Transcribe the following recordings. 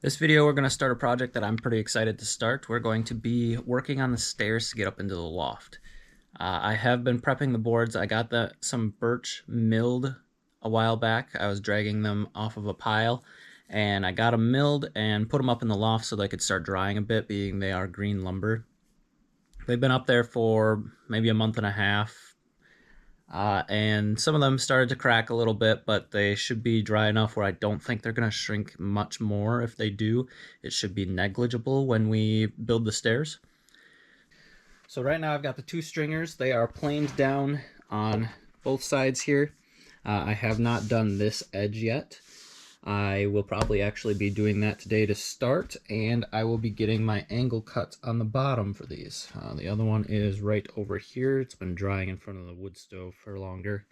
This video, we're going to start a project that I'm pretty excited to start. We're going to be working on the stairs to get up into the loft. I have been prepping the boards. I got some birch milled a while back. I was dragging them off of a pile, and I got them milled and put them up in the loft so they could start drying a bit, being they are green lumber. They've been up there for maybe a month and a half. And some of them started to crack a little bit, but they should be dry enough where I don't think they're going to shrink much more. If they do, it should be negligible when we build the stairs. So right now I've got the two stringers. They are planed down on both sides here. I have not done this edge yet. I will probably actually be doing that today to start, and I will be getting my angle cut on the bottom for these. The other one is right over here. It's been drying in front of the wood stove for longer.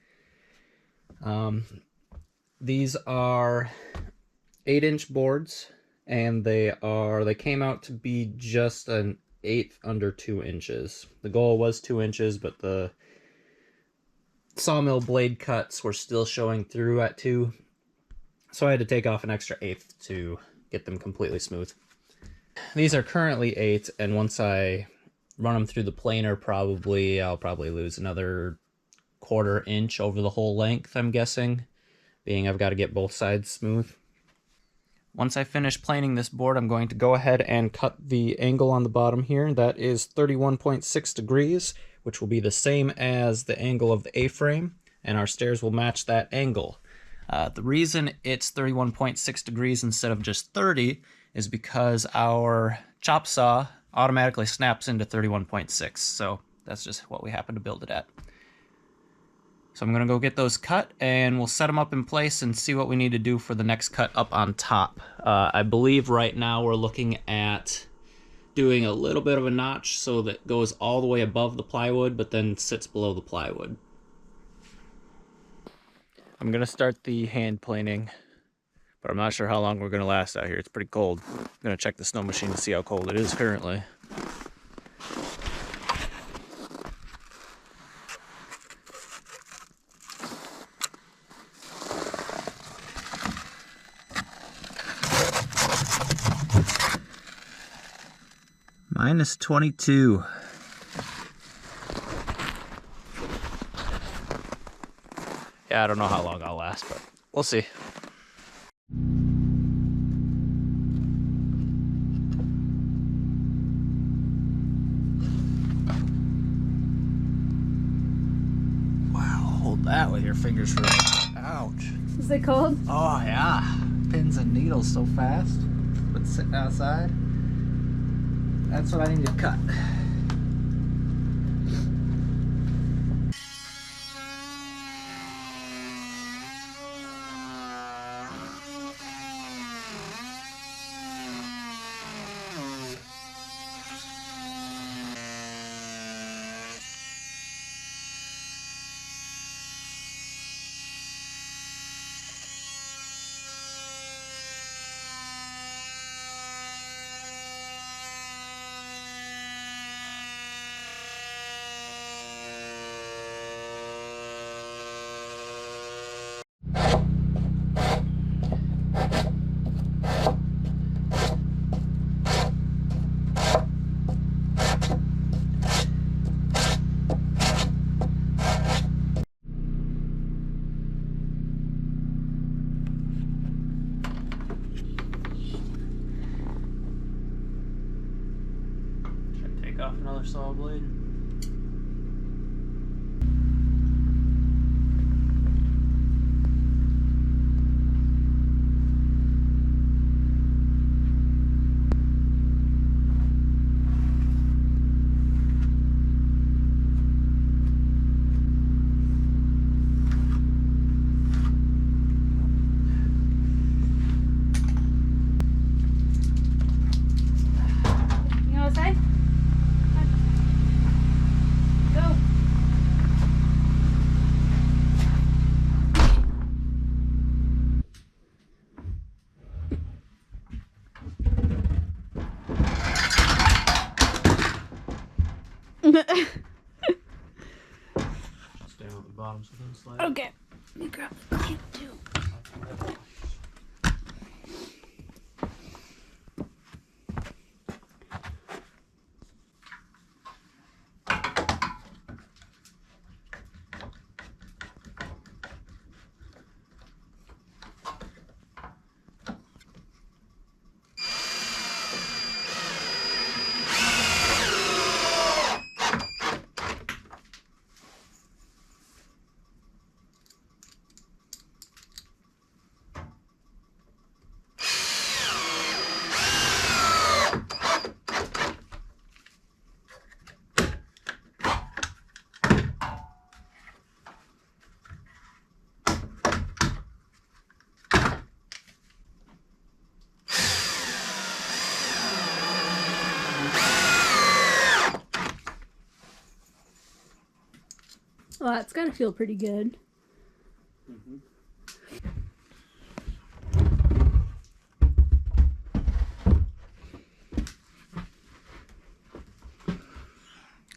These are 8-inch boards, and they came out to be just an eighth under 2 inches. The goal was 2 inches, but the sawmill blade cuts were still showing through at 2. So I had to take off an extra eighth to get them completely smooth. These are currently 8, and once I run them through the planer, I'll probably lose another 1/4 inch over the whole length, I'm guessing, being I've got to get both sides smooth. Once I finish planing this board, I'm going to go ahead and cut the angle on the bottom here. That is 31.6 degrees, which will be the same as the angle of the A-frame, and our stairs will match that angle. The reason it's 31.6 degrees instead of just 30 is because our chop saw automatically snaps into 31.6, so that's just what we happen to build it at. So I'm going to go get those cut, and we'll set them up in place and see what we need to do for the next cut up on top. I believe right now we're looking at doing a little bit of a notch so that goes all the way above the plywood, but then sits below the plywood. I'm going to start the hand planing, but I'm not sure how long we're going to last out here. It's pretty cold. I'm going to check the snow machine to see how cold it is currently. -22. Yeah, I don't know how long I'll last, but we'll see. Wow, hold that with your fingers for a minute. Ouch. Is it cold? Oh, yeah. Pins and needles so fast. But sitting outside, that's what I need to cut. Off another saw blade. You know what I'm saying? Stay on the bottom so it doesn't slide. Okay. Let me grab the clamp too. That's gotta feel pretty good. Mm-hmm.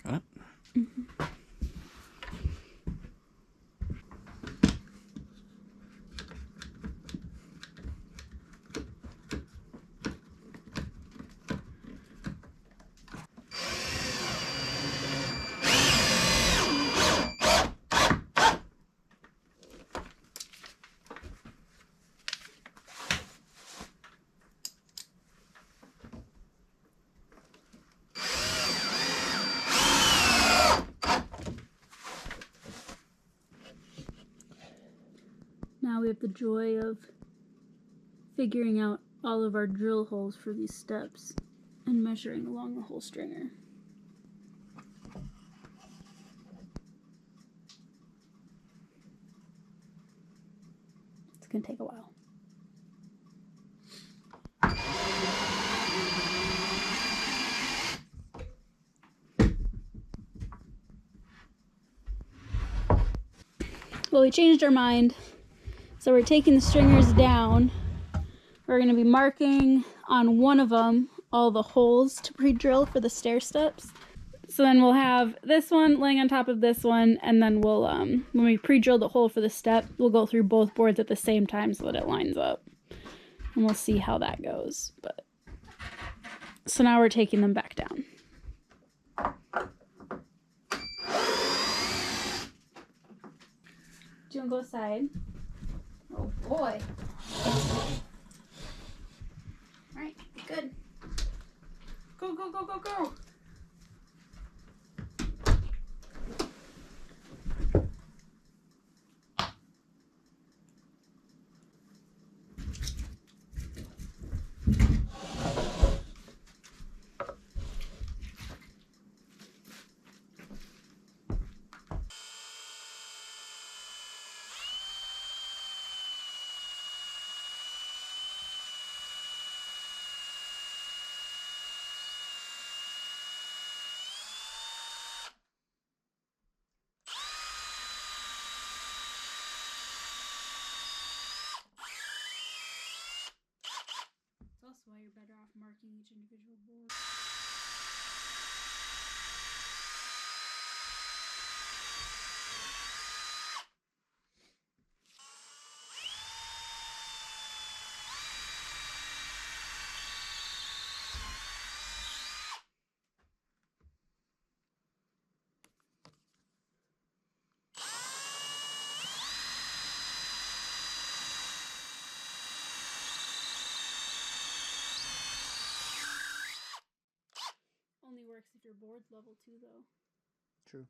Got it? Mm-hmm. Now we have the joy of figuring out all of our drill holes for these steps and measuring along the hole stringer. It's gonna take a while. Well, we changed our mind. So we're taking the stringers down. We're going to be marking on one of them all the holes to pre-drill for the stair steps. So then we'll have this one laying on top of this one, and then we'll, when we pre-drill the hole for the step, we'll go through both boards at the same time so that it lines up. And we'll see how that goes. But so now we're taking them back down. Do you want to go aside? Oh boy. Alright, good. Go, go, go, go, go! That's why you're better off marking each individual board. Only works if your board's level too, though. True.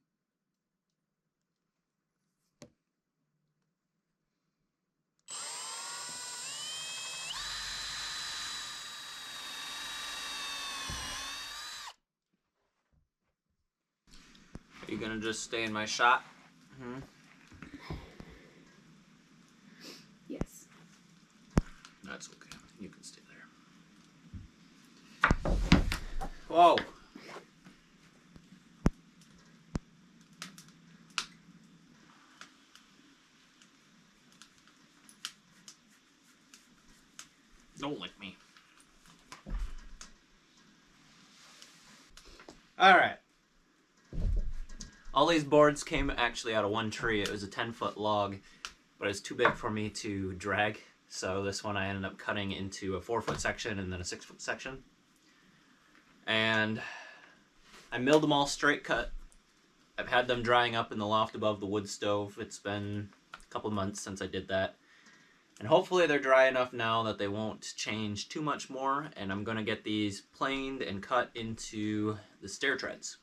Are you gonna just stay in my shot? Mm-hmm. Yes. That's okay. You can stay there. Whoa! Don't lick me. Alright. All these boards came actually out of one tree. It was a 10-foot log, but it's too big for me to drag. So this one I ended up cutting into a 4-foot section and then a 6-foot section. And I milled them all straight cut. I've had them drying up in the loft above the wood stove. It's been a couple months since I did that. And hopefully they're dry enough now that they won't change too much more. And I'm going to get these planed and cut into the stair treads.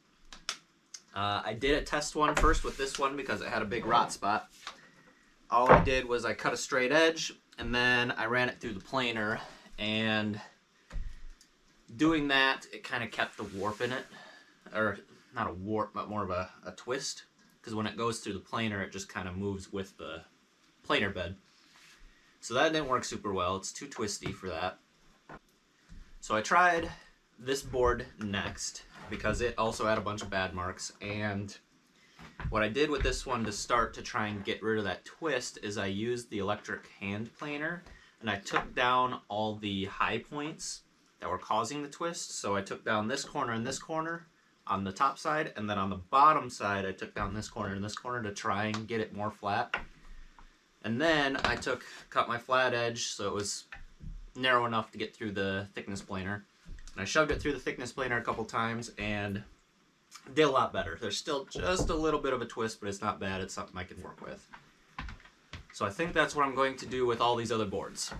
I did a test one first with this one because it had a big rot spot. All I did was I cut a straight edge and then I ran it through the planer, and doing that, it kind of kept the warp in it. Or not a warp, but more of a twist. Because when it goes through the planer, it just kind of moves with the planer bed. So that didn't work super well. It's too twisty for that. So I tried this board next because it also had a bunch of bad marks, and What I did with this one to start to try and get rid of that twist is I used the electric hand planer and I took down all the high points that were causing the twist. So I took down this corner and this corner on the top side, and then on the bottom side I took down this corner and this corner to try and get it more flat. And then I cut my flat edge so it was narrow enough to get through the thickness planer. And I shoved it through the thickness planer a couple times and did a lot better. There's still just a little bit of a twist, but it's not bad. It's something I can work with. So I think that's what I'm going to do with all these other boards.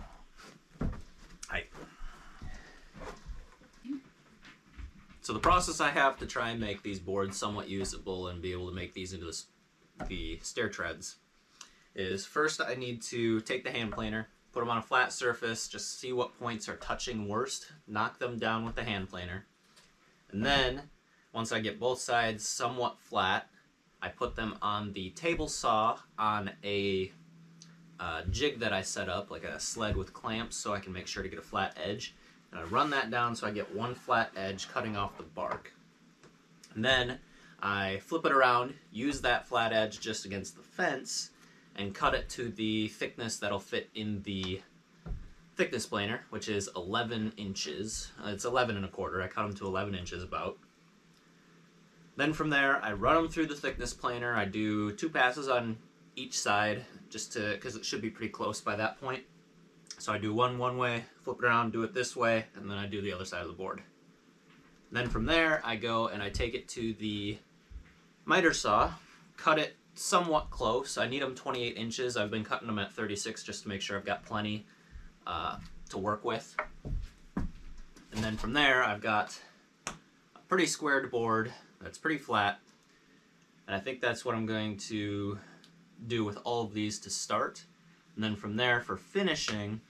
Hi. So the process I have to try and make these boards somewhat usable and be able to make these into the stair treads is first I need to take the hand planer, put them on a flat surface, just see what points are touching worst, knock them down with the hand planer. And then, once I get both sides somewhat flat, I put them on the table saw on a jig that I set up, like a sled with clamps, so I can make sure to get a flat edge. And I run that down so I get one flat edge cutting off the bark. And then I flip it around, use that flat edge just against the fence, and cut it to the thickness that'll fit in the thickness planer, which is 11 inches. It's 11 and a quarter. I cut them to 11 inches about. Then from there, I run them through the thickness planer. I do 2 passes on each side, just because it should be pretty close by that point. So I do one way, flip it around, do it this way, and then I do the other side of the board. Then from there, I go and I take it to the miter saw, cut it somewhat close. I need them 28 inches. I've been cutting them at 36 just to make sure I've got plenty to work with. And then from there, I've got a pretty squared board that's pretty flat. And I think that's what I'm going to do with all of these to start. And then from there, for finishing,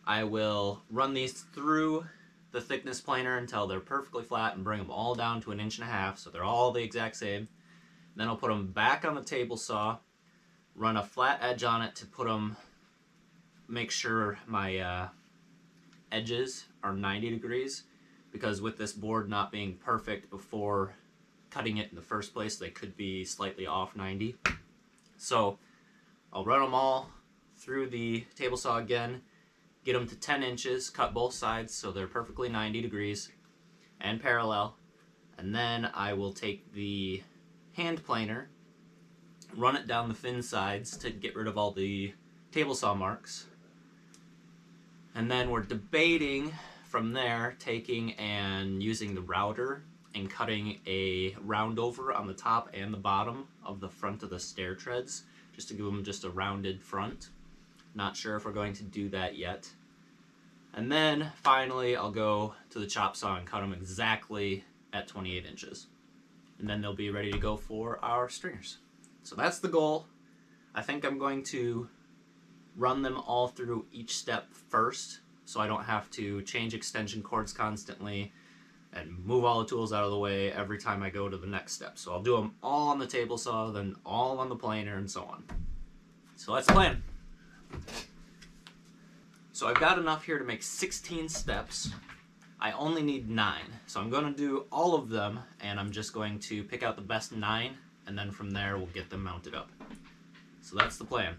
I will run these through the thickness planer until they're perfectly flat and bring them all down to 1.5 inches, so they're all the exact same. Then I'll put them back on the table saw, run a flat edge on it to make sure my edges are 90 degrees, because with this board not being perfect before cutting it in the first place, they could be slightly off 90. So I'll run them all through the table saw again, get them to 10 inches, cut both sides so they're perfectly 90 degrees and parallel, and then I will take the hand planer, run it down the thin sides to get rid of all the table saw marks, and then we're debating from there taking and using the router and cutting a round over on the top and the bottom of the front of the stair treads just to give them just a rounded front. Not sure if we're going to do that yet. And then finally I'll go to the chop saw and cut them exactly at 28 inches. And then they'll be ready to go for our stringers. So that's the goal. I think I'm going to run them all through each step first so I don't have to change extension cords constantly and move all the tools out of the way every time I go to the next step. So I'll do them all on the table saw, then all on the planer, and so on. So that's the plan. So I've got enough here to make 16 steps. I only need 9. So I'm going to do all of them, and I'm just going to pick out the best 9, and then from there we'll get them mounted up. So that's the plan.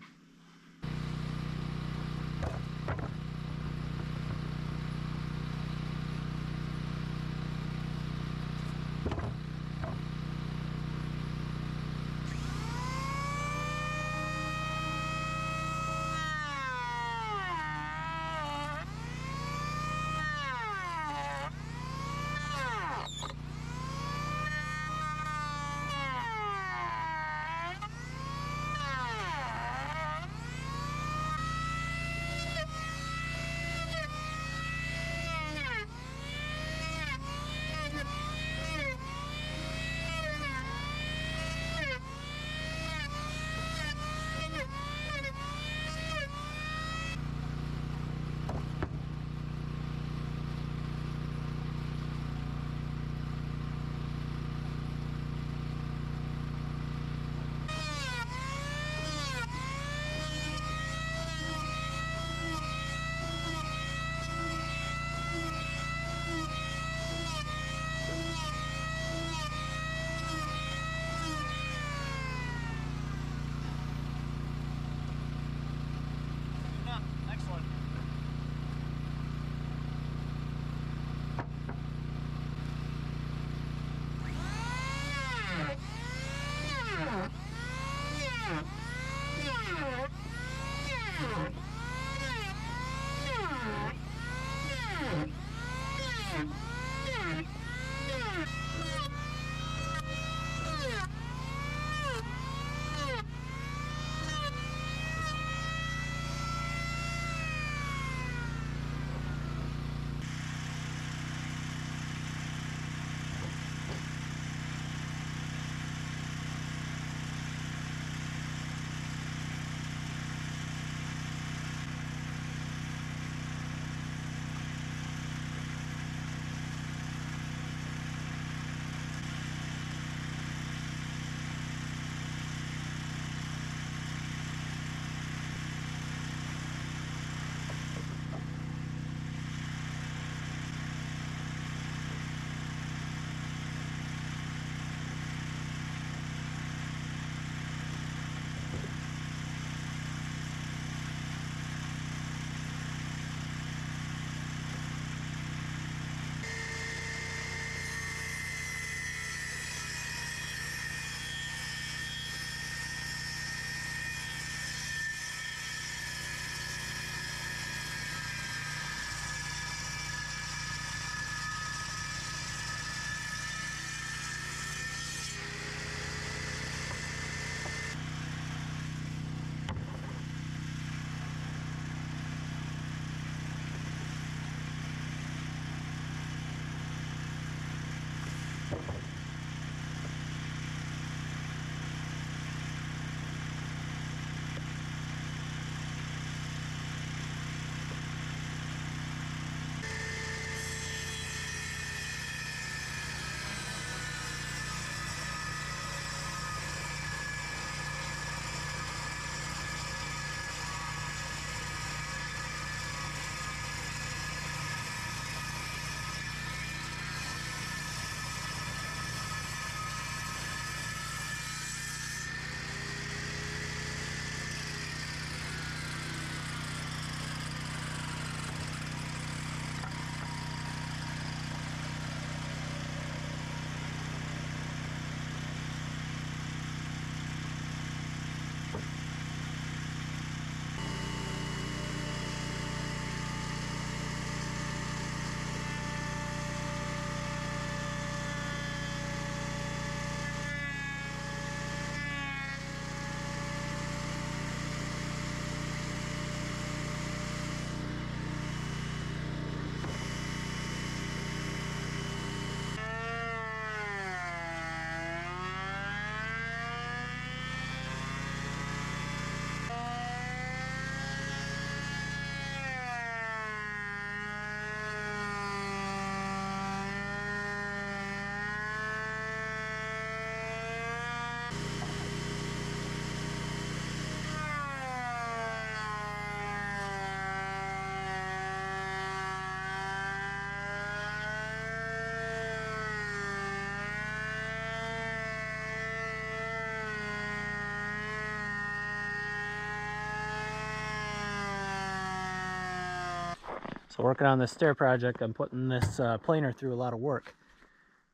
So working on this stair project, I'm putting this planer through a lot of work.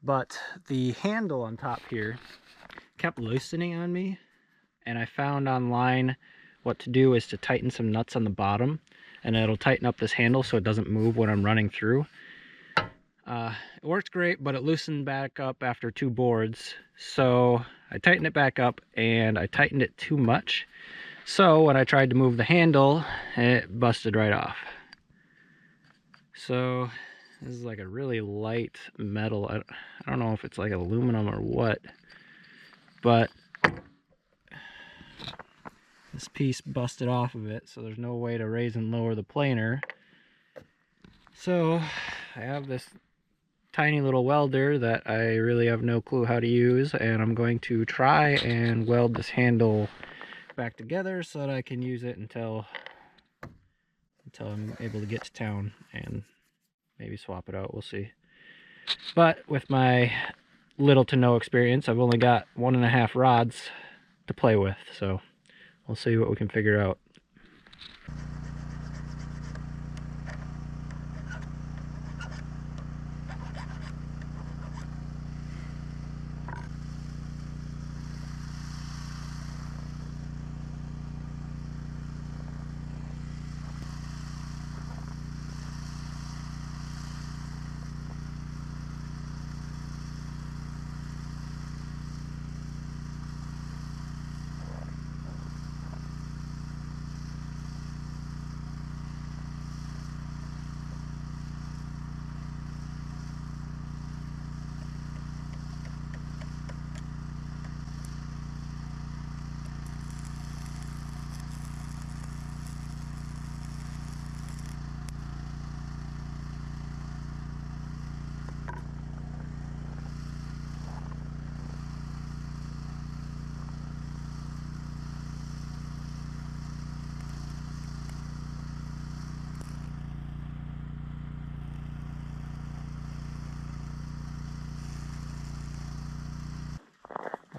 But the handle on top here kept loosening on me, and I found online what to do is to tighten some nuts on the bottom, and it'll tighten up this handle so it doesn't move when I'm running through. It worked great, but it loosened back up after 2 boards. So I tightened it back up, and I tightened it too much. So when I tried to move the handle, it busted right off. So this is like a really light metal. I don't know if it's like aluminum or what, but this piece busted off of it, so there's no way to raise and lower the planer. So I have this tiny little welder that I really have no clue how to use, and I'm going to try and weld this handle back together so that I can use it until I'm able to get to town and maybe swap it out. We'll see. But with my little to no experience, I've only got 1.5 rods to play with, so we'll see what we can figure out.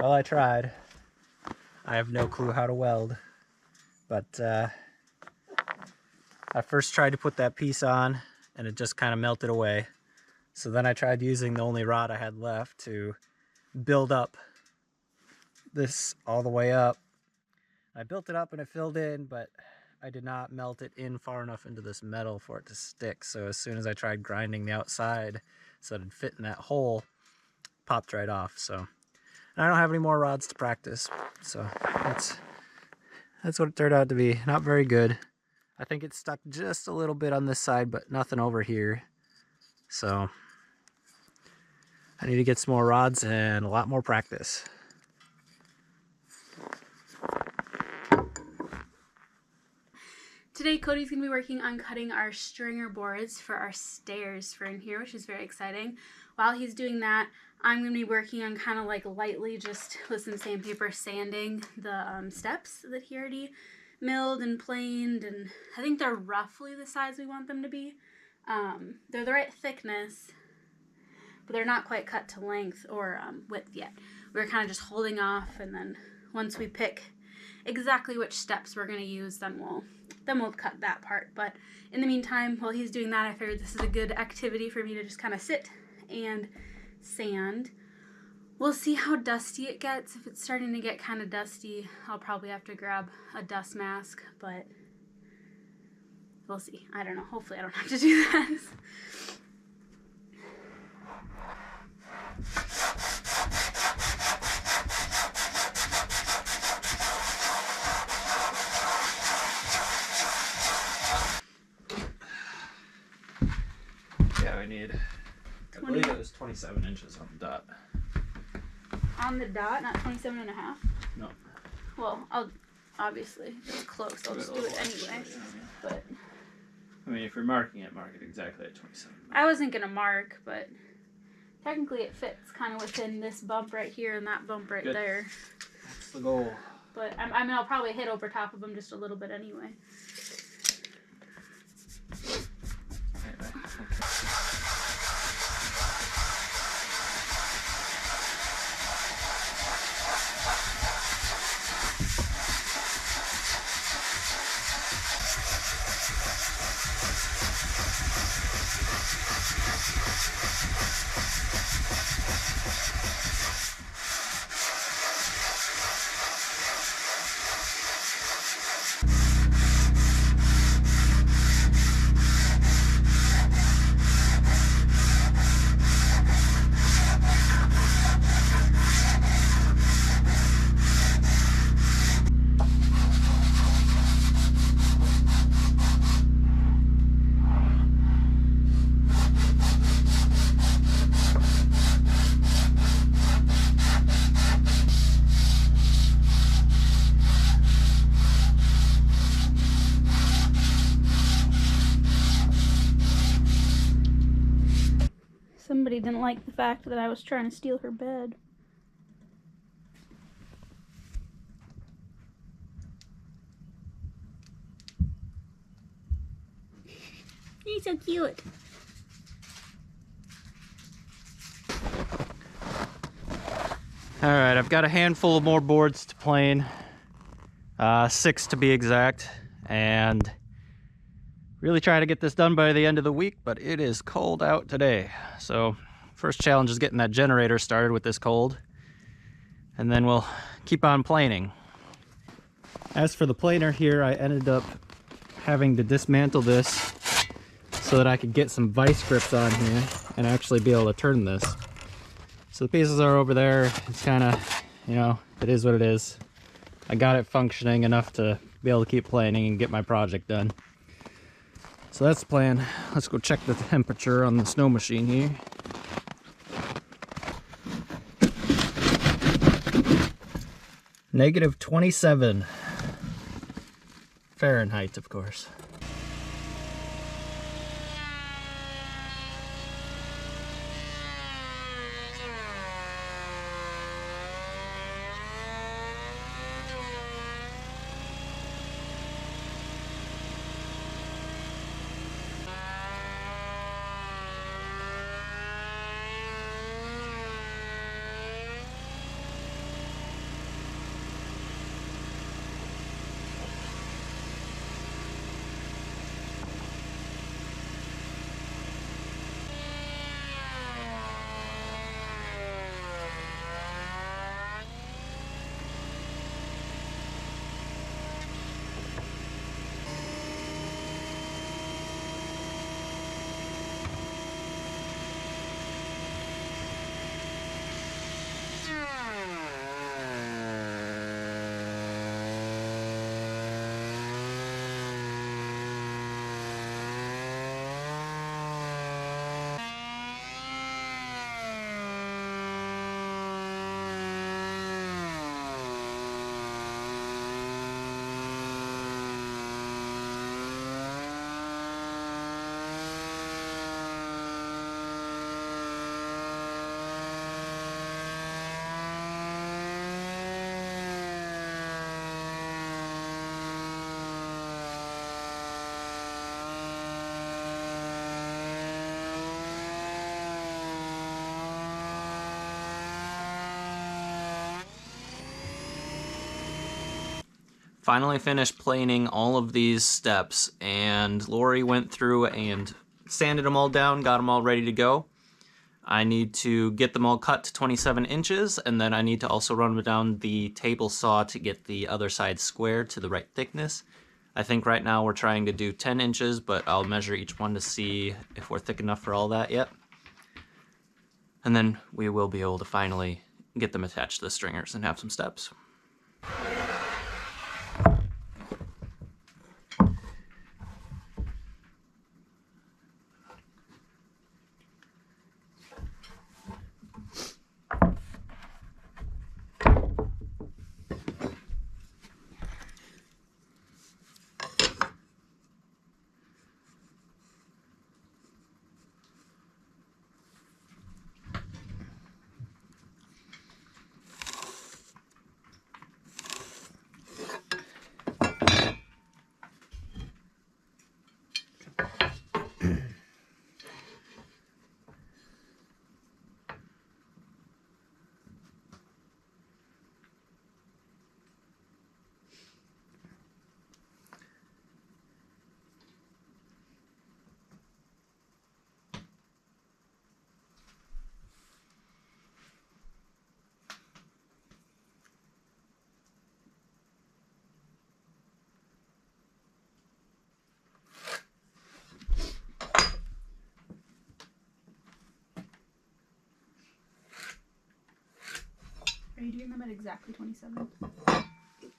Well, I tried. I have no clue how to weld, but I first tried to put that piece on and it just kind of melted away. So then I tried using the only rod I had left to build up this all the way up. I built it up and it filled in, but I did not melt it in far enough into this metal for it to stick. So as soon as I tried grinding the outside so it'd fit in that hole, it popped right off. So and I don't have any more rods to practice, so that's what it turned out to be. Not very good. I think it stuck just a little bit on this side, but nothing over here. So I need to get some more rods and a lot more practice. Today Cody's going to be working on cutting our stringer boards for our stairs for in here, which is very exciting. While he's doing that, I'm going to be working on kind of like lightly, just with some sandpaper, sanding the steps that he already milled and planed, and I think they're roughly the size we want them to be. They're the right thickness, but they're not quite cut to length or width yet. We're kind of just holding off, and then once we pick exactly which steps we're going to use, then we'll cut that part. But in the meantime, while he's doing that, I figured this is a good activity for me to just kind of sit and sand. We'll see how dusty it gets. If it's starting to get kind of dusty, I'll probably have to grab a dust mask, but we'll see. I don't know. Hopefully I don't have to do that. Yeah, we need, I believe it was 27 inches on the dot. On the dot, not 27 and a half? No. Well, obviously, it's close. I'll just do it anyway. But I mean, if you're marking it, mark it exactly at 27. I wasn't going to mark, but technically it fits kind of within this bump right here and that bump right there. That's the goal. But I mean, I'll probably hit over top of them just a little bit anyway. somebody didn't like the fact that I was trying to steal her bed. He's so cute. All right, I've got a handful of more boards to plane, 6 to be exact, and really try to get this done by the end of the week, but it is cold out today. So first challenge is getting that generator started with this cold, and then we'll keep on planing. As for the planer here, I ended up having to dismantle this so that I could get some vice grips on here and actually be able to turn this. So the pieces are over there. It's kind of, you know, it is what it is. I got it functioning enough to be able to keep planing and get my project done. So that's the plan. Let's go check the temperature on the snow machine here. Negative 27 Fahrenheit, of course. Finally finished planing all of these steps, and Lori went through and sanded them all down, got them all ready to go. I need to get them all cut to 27 inches, and then I need to also run them down the table saw to get the other side square to the right thickness. I think right now we're trying to do 10 inches, but I'll measure each one to see if we're thick enough for all that yet. And then we will be able to finally get them attached to the stringers and have some steps. Are you doing them at exactly 27?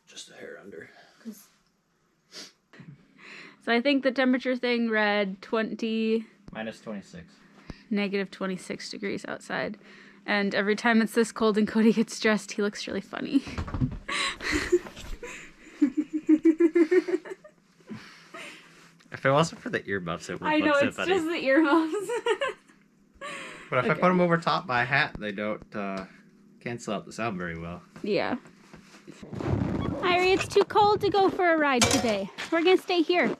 Just a hair under. So I think the temperature thing read Minus 26. negative 26 degrees outside. And every time it's this cold and Cody gets dressed, he looks really funny. If it wasn't for the earmuffs, it would I know, it's just the earmuffs. But if I Okay. put them over top by a hat, they don't cancel out the sound very well. Yeah. Irie, it's too cold to go for a ride today. We're gonna stay here.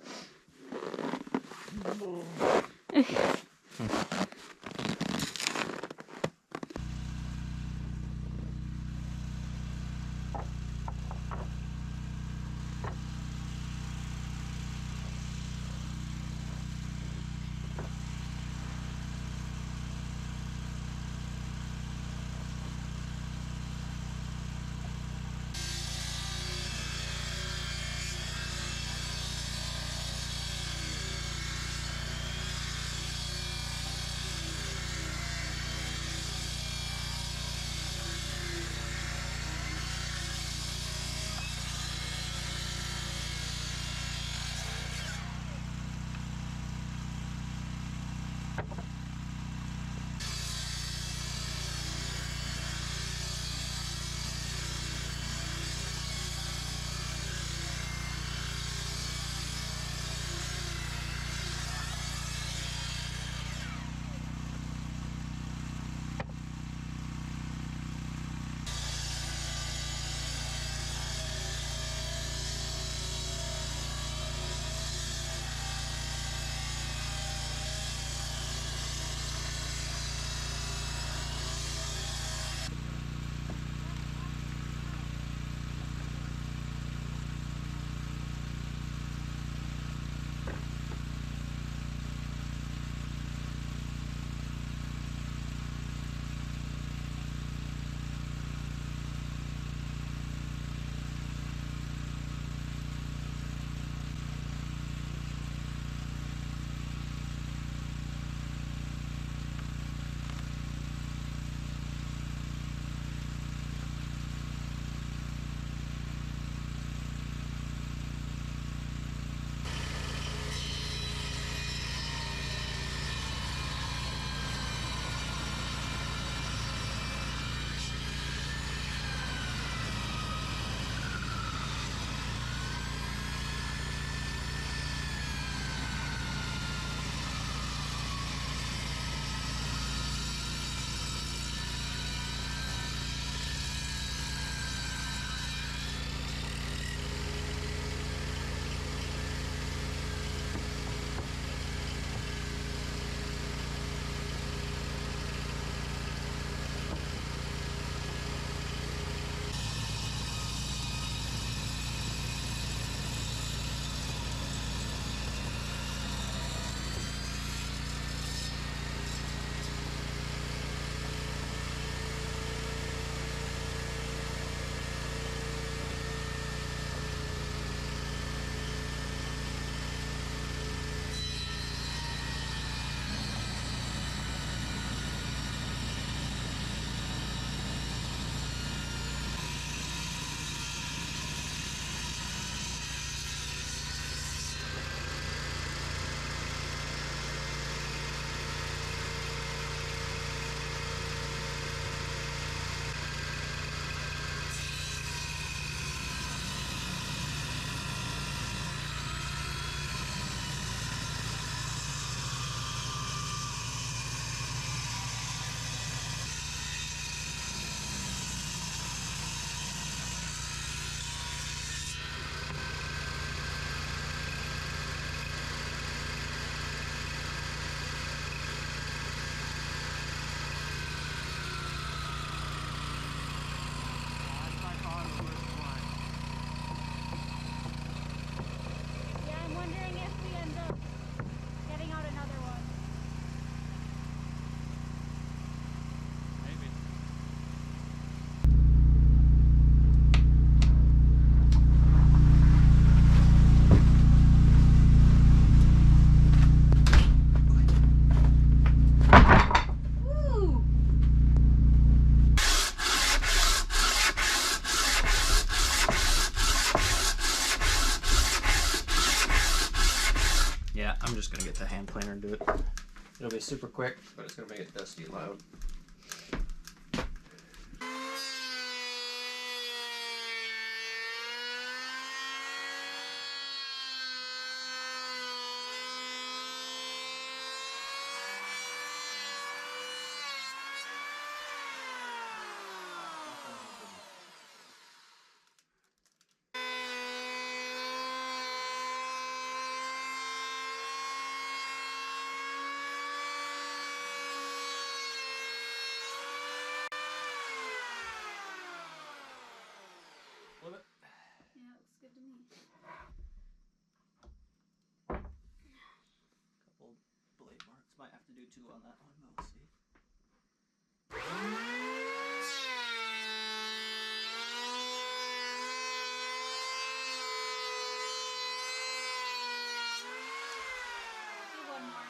Yeah, I'm just gonna get the hand planer and do it. It'll be super quick, but it's gonna make it dusty loud. do 2 on that one, but we'll see. Do one more.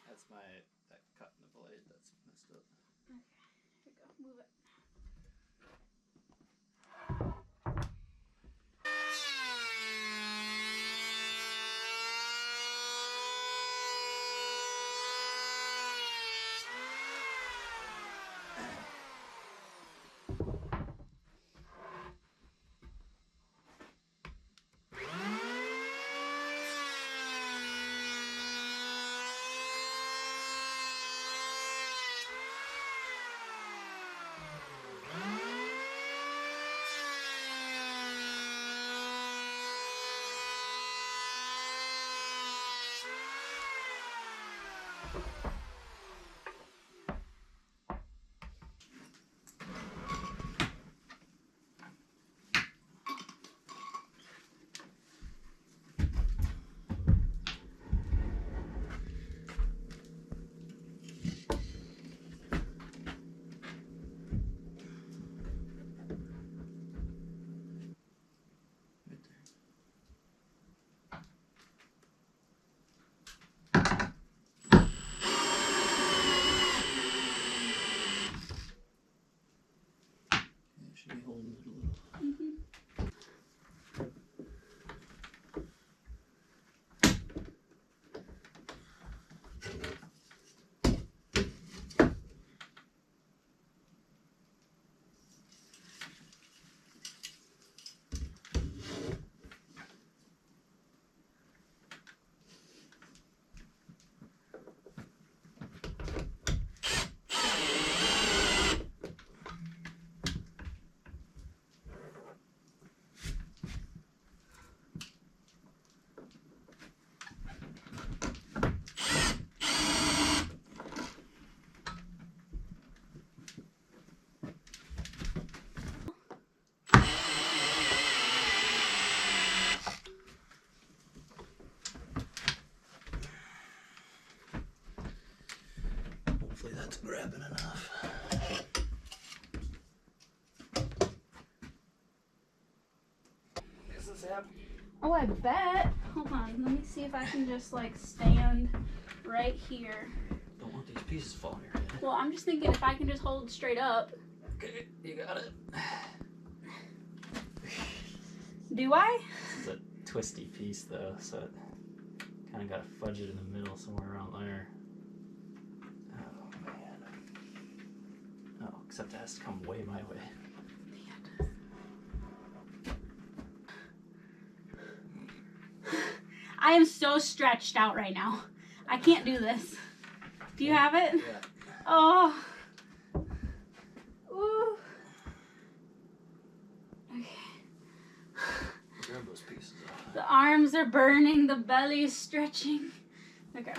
That's that cut in the blade that's messed up. Okay, here we go. Move it. Should be holding it a little. Hopefully that's grabbing enough. Is this happening? Oh, I bet. Hold on. Let me see if I can just like stand right here. Don't want these pieces falling on your head. Well, I'm just thinking if I can just hold straight up. Okay, you got it. Do I? This is a twisty piece though, so it kind of got to fudge it in the middle somewhere around there. Oh man. Oh, except it has to come way my way. I am so stretched out right now. I can't do this. Do you have it? Yeah. Oh. Ooh. Okay. Grab those pieces off. The arms are burning, the belly is stretching. Okay.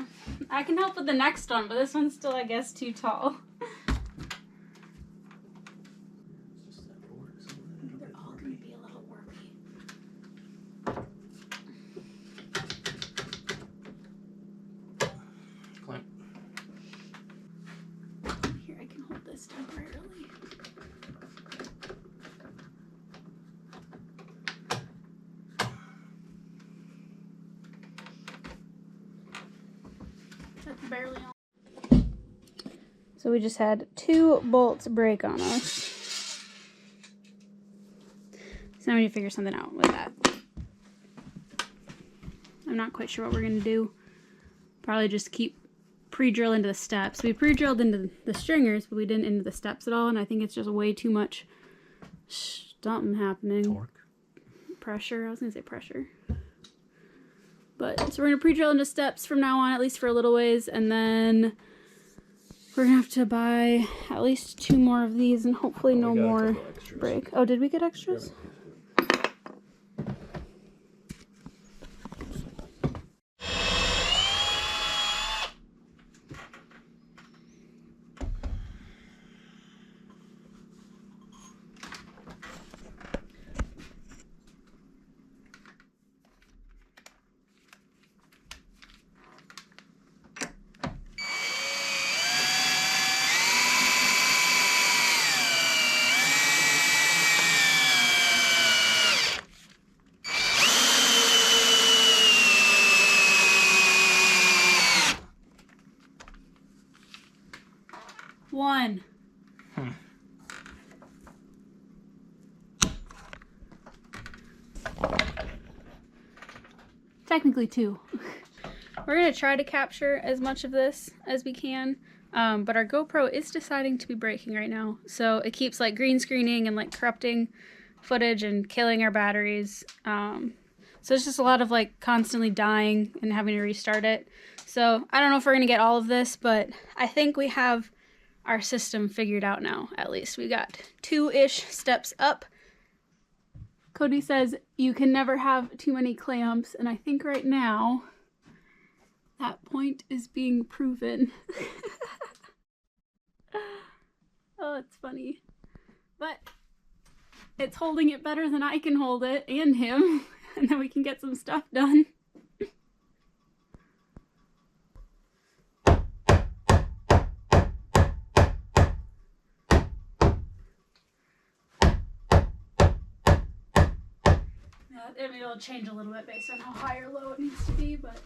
I can help with the next one, but this one's still, I guess, too tall. It's just that board or something. They're all gonna be a little warpy. Clamp. Here, I can hold this temporarily. That's barely on. So we just had 2 bolts break on us. So now we need to figure something out with that. I'm not quite sure what we're gonna do. Probably just keep pre-drill into the steps. We pre-drilled into the stringers, but we didn't into the steps at all, and I think it's just way too much something happening. Torque. Pressure. I was gonna say pressure. But so we're gonna pre-drill into steps from now on, at least for a little ways, and then we're gonna have to buy at least 2 more of these, and hopefully no more break. Oh, did we get extras? 1. Technically 2. We're going to try to capture as much of this as we can, but our GoPro is deciding to be breaking right now. So it keeps like green screening and like corrupting footage and killing our batteries. So it's just a lot of like constantly dying and having to restart it. So I don't know if we're going to get all of this, but I think we have our system figured out now, at least. We got 2-ish steps up. Cody says you can never have too many clamps, and I think right now that point is being proven. Oh, it's funny. But it's holding it better than I can hold it, and him, and then we can get some stuff done. Yeah, it'll change a little bit based on how high or low it needs to be, but...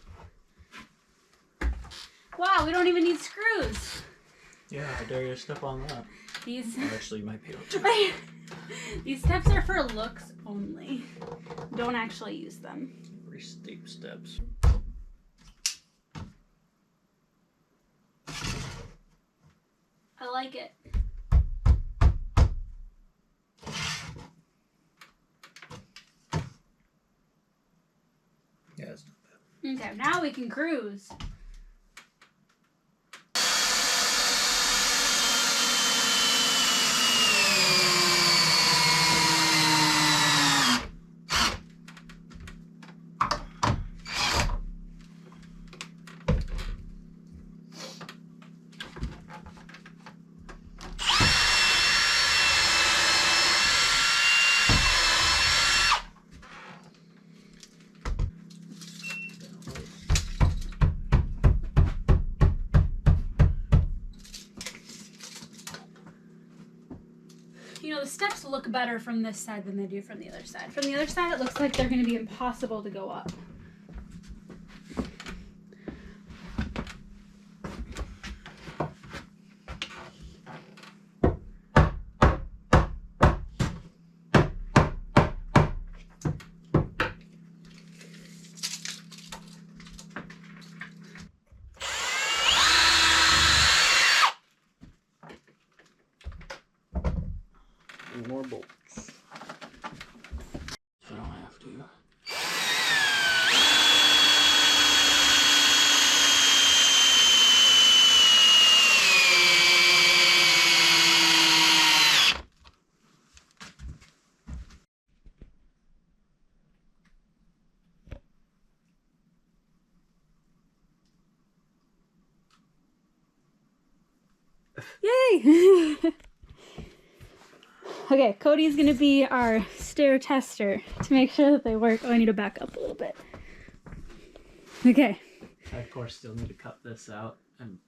Wow, we don't even need screws! Yeah, I dare you to step on that. These... Well, actually, you might be able to. These steps are for looks only. Don't actually use them. Very steep steps. I like it. Yeah, it's not bad. Okay, now we can cruise. You know, the steps look better from this side than they do from the other side. From the other side, it looks like they're going to be impossible to go up. More bolts. So I don't have to. Yay! Okay, Cody's gonna be our stair tester to make sure that they work. Oh, I need to back up a little bit. Okay. I, of course, still need to cut this out, and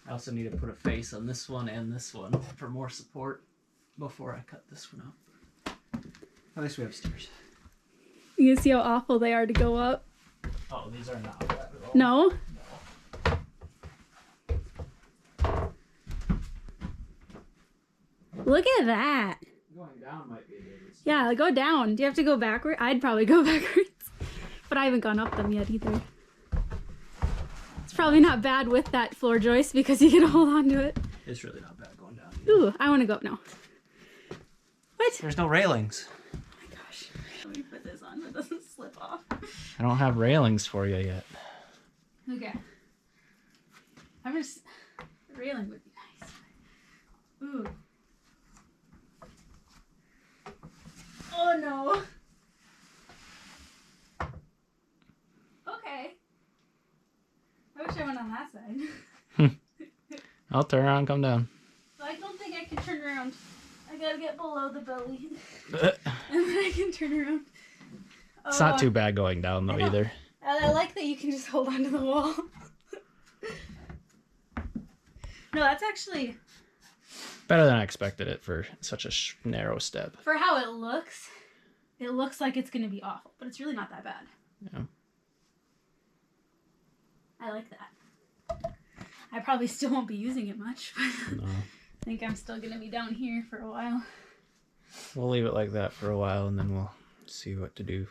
I also need to put a face on this one and this one for more support before I cut this one out. At least we have stairs. You can see how awful they are to go up. Oh, these are not bad at all. No? Look at that. Going down might be a bit. Yeah, go down. Do you have to go backward? I'd probably go backwards. But I haven't gone up them yet either. It's probably not bad with that floor joist because you can hold on to it. It's really not bad going down either. Ooh, I want to go up now. What? There's no railings. Oh my gosh. Let me put this on so it doesn't slip off. I don't have railings for you yet. Okay. I'm just... The railing would be nice. Ooh. Oh no. Okay. I wish I went on that side. I'll turn around and come down. I don't think I can turn around. I gotta get below the belly. And then I can turn around. It's not too bad going down though either. I like that you can just hold onto the wall. No, that's actually... Better than I expected it for such a narrow step. For how it looks like it's gonna be awful, but it's really not that bad. Yeah. I like that. I probably still won't be using it much. No. I think I'm still going to be down here for a while. We'll leave it like that for a while and then we'll see what to do.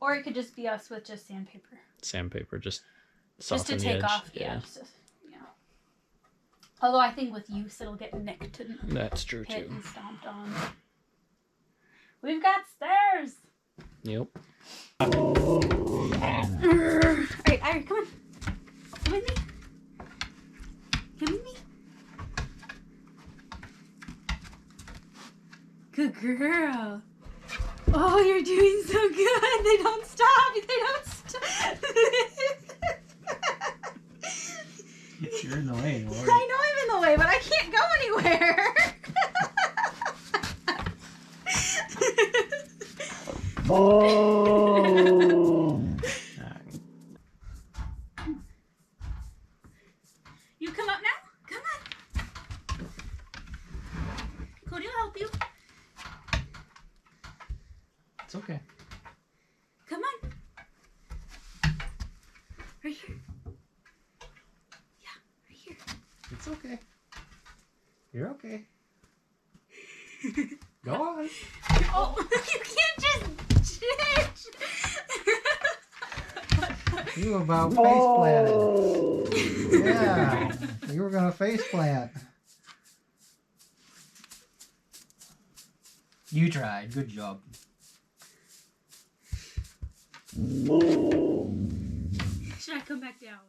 Or it could just be us with just sandpaper. Sandpaper, just Just soften to the take edge. off, yeah. Although I think with use it'll get nicked and That's true hit too. and stomped on. We've got stairs! Yep. Alright, Irie, come on. Come with me. Come with me. Good girl. Oh, you're doing so good. They don't stop. They don't stop. You're in the way, Lord. I know I'm in the way, but I can't go anywhere. Oh! You come up now? Come on. Cody will help you. It's okay. Come on. Right here. Yeah, right here. It's okay. You're okay. Go on. Oh, you can't just ditch. You about face planted. Yeah, you were gonna face plant. You tried. Good job. Should I come back down?